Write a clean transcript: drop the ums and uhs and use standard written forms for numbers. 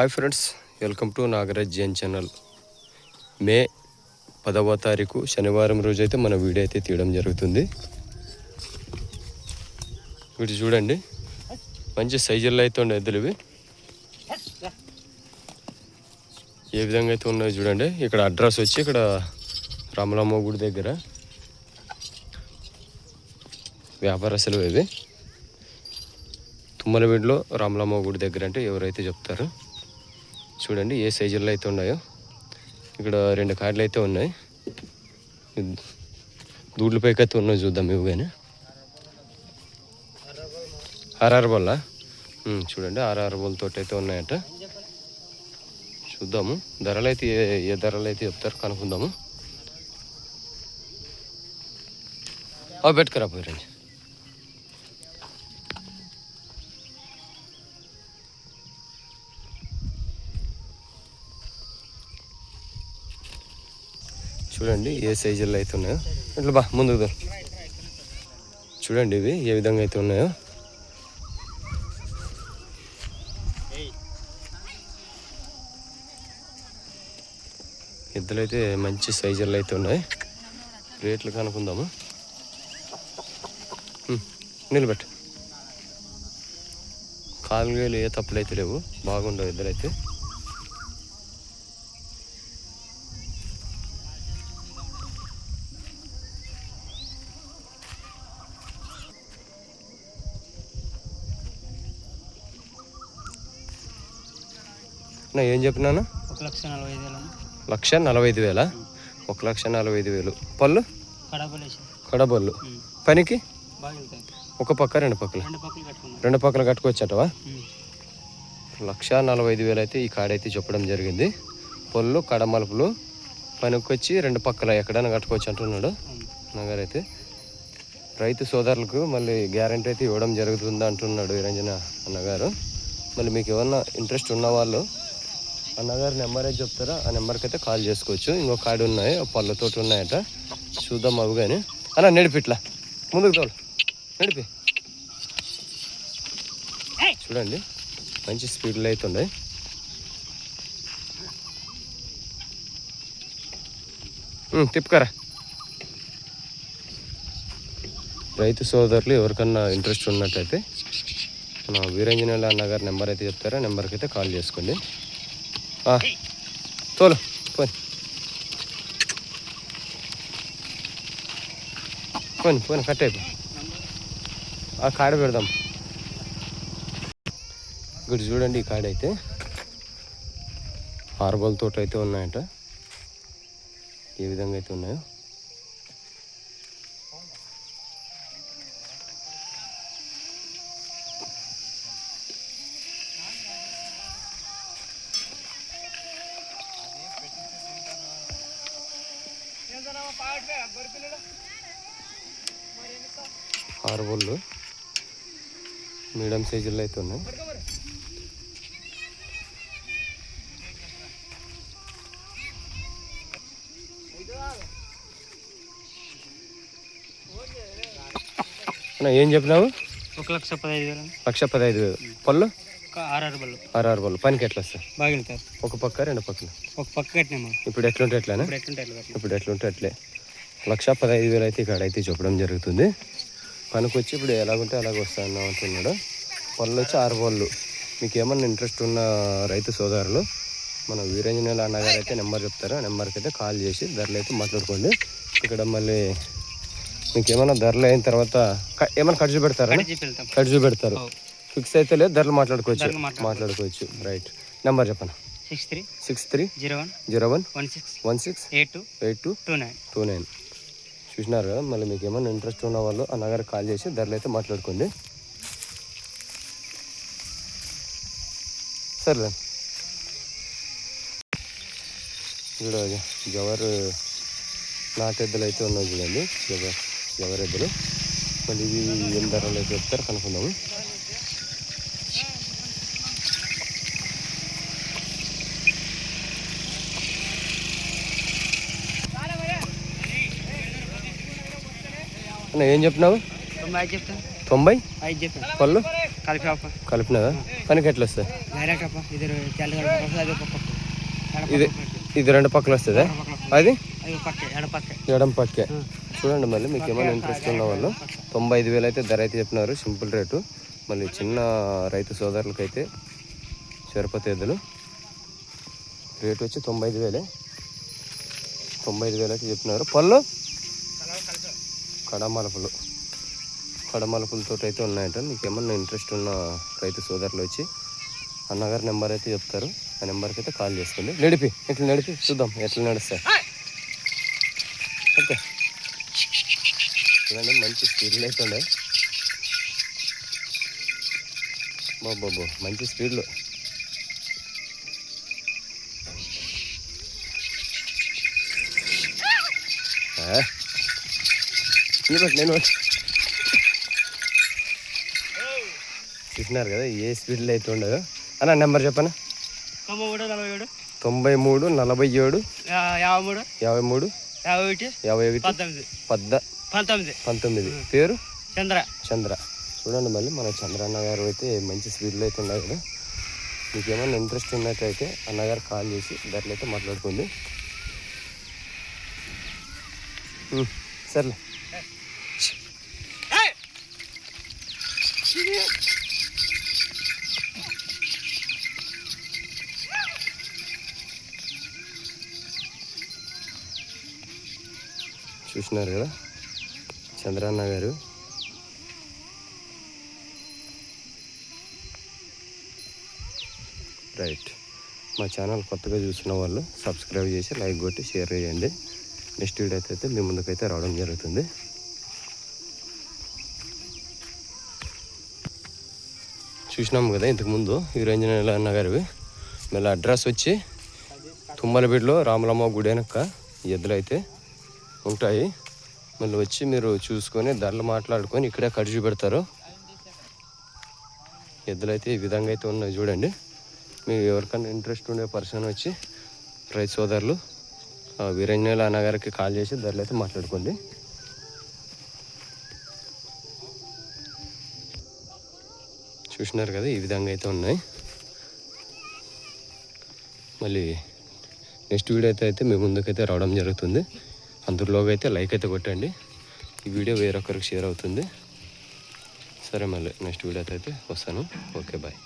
Hi friends, welcome to Nagaraj Jain channel. May 10వ తారీఖు శనివారం రోజు అయితే మన వీడియో అయితే తీయడం జరుగుతుంది. వీటి చూడండి, మంచి సైజుల్లో అయితే ఉన్నాయి ఎద్దులు. ఇవి ఏ విధంగా అయితే ఉన్నాయో చూడండి. ఇక్కడ అడ్రస్ వచ్చి ఇక్కడ రామలమ్మ గుడి దగ్గర వ్యాపారస్తులు. ఇవి తుమ్మలవీడిలో రామలమ్మ గుడి దగ్గర అంటే ఎవరైతే చెప్తారో చూడండి ఏ సైజుల్లో అయితే ఉన్నాయో. ఇక్కడ 2 కార్డులు అయితే ఉన్నాయి. దూడ్ల పైకి అయితే ఉన్నాయి, చూద్దాం. ఇవి కానీ ఆర్ఆర్ బల్ల చూడండి, ఆర్ఆర్ బోల్తో అయితే ఉన్నాయట. చూద్దాము ధరలు అయితే ఏ ధరలు అయితే చెప్తారు కనుక్కుందాము. పెట్టుకురా పోయిరండి. చూడండి ఏ సైజుల్లో అయితే ఉన్నాయో. ఇట్లా ముందుకు చూడండి ఇవి ఏ విధంగా అయితే ఉన్నాయో. ఎద్దులు అయితే మంచి సైజుల్లో అయితే ఉన్నాయి. రేట్లు కనుక్కుందాము. నిలబెట్టు. కాలుగేలు ఏ తప్పులైతే లేవు, బాగుండవు ఎద్దులైతే. నా ఏం చెప్పినాను? 1,45,000. 1,45,000. పళ్ళు కడబళ్ళు. పనికి ఒక పక్క 2 పక్కలు 2 పక్కలు కట్టుకోవచ్చటవా? 1,45,000 అయితే ఈ కాడైతే చెప్పడం జరిగింది. పళ్ళు కడమలుపులు పనికి వచ్చి 2 పక్కల ఎక్కడైనా కట్టుకోవచ్చు అంటున్నాడు అన్నగారైతే. రైతు సోదరులకు మళ్ళీ గ్యారంటీ అయితే ఇవ్వడం జరుగుతుందా అంటున్నాడు నిరంజన అన్నగారు. మళ్ళీ మీకు ఏమన్నా ఇంట్రెస్ట్ ఉన్న వాళ్ళు అన్నగారు నెంబర్ అయితే చెప్తారా, ఆ నెంబర్కి అయితే కాల్ చేసుకోవచ్చు. ఇంకో కార్డు ఉన్నాయి, పళ్ళతోటి ఉన్నాయట. చూద్దాం అవి కానీ. అలా నడిపిట్లా ముందుకు తోలు, నడిపి. చూడండి మంచి స్పీడ్లో అయితే ఉన్నాయి. తిప్పుకరా. రైతు సోదరులు ఎవరికన్నా ఇంట్రెస్ట్ ఉన్నట్టయితే మన వీరంజనేయులు అన్నగారు నెంబర్ అయితే చెప్తారా, నెంబర్కి అయితే కాల్ చేసుకోండి. తోలు పోని పోని పోని కట్ అయిపో. ఆ కాడ పెడదాం. ఇక్కడ చూడండి ఈ కాడ అయితే హార్బల్ తోట అయితే ఉన్నాయట. ఏ విధంగా అయితే ఉన్నాయో. హార్బోళ్ళు మీడియం సైజుల్లో అయితే ఉన్నాయి. ఏం చెప్పినావు? 1,15,000. 1,15,000. పళ్ళు ఆర్ఆర్ బళ్ళు. పనికి ఎట్లా వస్తాయి? బాగా ఒక పక్క 2 పక్కలు ఒక పక్క కట్టినా. ఇప్పుడు ఎట్లుంటే ఎట్లానా? ఇప్పుడు ఎట్లుంటే అట్లే. 1,15,000 అయితే ఇక్కడ అయితే చెప్పడం జరుగుతుంది. పనికి వచ్చి ఇప్పుడు ఎలాగుంటే అలాగ వస్తాను అంటున్నాడు. పళ్ళు వచ్చి 6 పళ్ళు. మీకు ఏమన్నా ఇంట్రెస్ట్ ఉన్న రైతు సోదరులు మన వీరంజనేయులు అన్నగారు అయితే నెంబర్ చెప్తారు, ఆ నెంబర్కి అయితే కాల్ చేసి ధరలు అయితే మాట్లాడుకోండి. ఇక్కడ మళ్ళీ మీకు ఏమైనా ధరలు అయిన తర్వాత ఏమైనా ఖర్చు పెడతారా? ఖర్చు పెడతారు. ఫిక్స్ అయితే లేదు, ధరలు మాట్లాడుకోవచ్చు. రైట్. నెంబర్ చెప్పండి. 6301168229. చూసినారు కదా. మళ్ళీ మీకు ఏమైనా ఇంట్రెస్ట్ ఉన్న వాళ్ళు అన్నగారు కాల్ చేసి ధరలు అయితే మాట్లాడుకోండి. సరే. ఇక్కడ జవర్ నాటెద్దులు అయితే ఉన్నాయి చూడండి. జవర్ ఎద్దులు. మళ్ళీ ఇవి ఏం ధరలు అయితే చెప్తారు కనుక్కుందాము. అన్న ఏం చెప్పినావు? 90 5 చెప్పాను పళ్ళు కలిపి కలిపినదా పనికి ఎట్లా వస్తాయి డైరెక్ట్ ఇది అది ఇది ఇది రెండు పక్కలు వస్తుందా అది పక్కే ఎడపక్కే ఎడం పక్కే చూడండి. మళ్ళీ మీకు ఏమైనా ఇంట్రెస్ట్ ఉన్న వాళ్ళు 95,000 అయితే ధర అయితే చెప్పినారు, సింపుల్ రేటు. మళ్ళీ చిన్న రైతు సోదరులకైతే తిరుపతి ఎద్దులు రేటు వచ్చి 95,000. 95,000 అయితే చెప్పినారు. పళ్ళు కడమలుపులతో అయితే ఉన్నాయంట. మీకు ఏమన్నా ఇంట్రెస్ట్ ఉన్న రైతు సోదరులు వచ్చి అన్నగారి నెంబర్ అయితే చెప్తారు, ఆ నెంబర్కి అయితే కాల్ చేసుకోండి. ఇట్లా నడిపి చూద్దాం ఎట్లా నడుస్తాయి. ఓకే చూడండి, మంచి స్పీడ్లో అయితే ఉండే బాబు, మంచి స్పీడ్లో. నేను చూసినారు కదా ఏ స్పీడ్లో అయితే ఉండదు అన్న. నెంబర్ చెప్పనా? 93 93 47 53 51 19. పేరు చంద్ర. చూడండి, మళ్ళీ మన చంద్ర అన్నగారు అయితే మంచి స్పీడ్లో అయితే ఉన్నాయి కదా. మీకు ఏమైనా ఇంట్రెస్ట్ ఉన్నట్టయితే అన్నగారు కాల్ చేసి ధరలు అయితే మాట్లాడుకోండి. సర్లే. చూసినారు కదా చంద్రన్న గారు. రైట్, మా ఛానల్ కొత్తగా చూసిన వాళ్ళు సబ్స్క్రైబ్ చేసి లైక్ కొట్టి షేర్ చేయండి. నెక్స్ట్ వీడియో అయితే మీ ముందుకైతే రావడం జరుగుతుంది. చూసినాము కదా ఇంతకుముందు వీరంజనేయులు అన్న గారివి. మళ్ళీ అడ్రస్ వచ్చి తుమ్మలబీడులో రామలమ్మ గుడి వెనక ఎద్దులు అయితే ఉంటాయి. మళ్ళీ వచ్చి మీరు చూసుకొని ధరలు మాట్లాడుకొని ఇక్కడే ఖర్చు పెడతారు. ఎద్దులు అయితే ఈ విధంగా అయితే ఉన్నాయి చూడండి. మీకు ఎవరికైనా ఇంట్రెస్ట్ ఉండే పర్సన్ వచ్చి రైతు సోదరులు వీరంజనేయులు అన్నగారికి కాల్ చేసి ధరలు అయితే మాట్లాడుకోండి. చూసినారు కదా ఈ విధంగా అయితే ఉన్నాయి. మళ్ళీ నెక్స్ట్ వీడియో అయితే మీ ముందుకైతే రావడం జరుగుతుంది. అందులోగా అయితే లైక్ అయితే కొట్టండి. ఈ వీడియో వేరొకరికి షేర్ అవుతుంది. సరే, మళ్ళీ నెక్స్ట్ వీడియో అయితే వస్తాను. Okay, bye.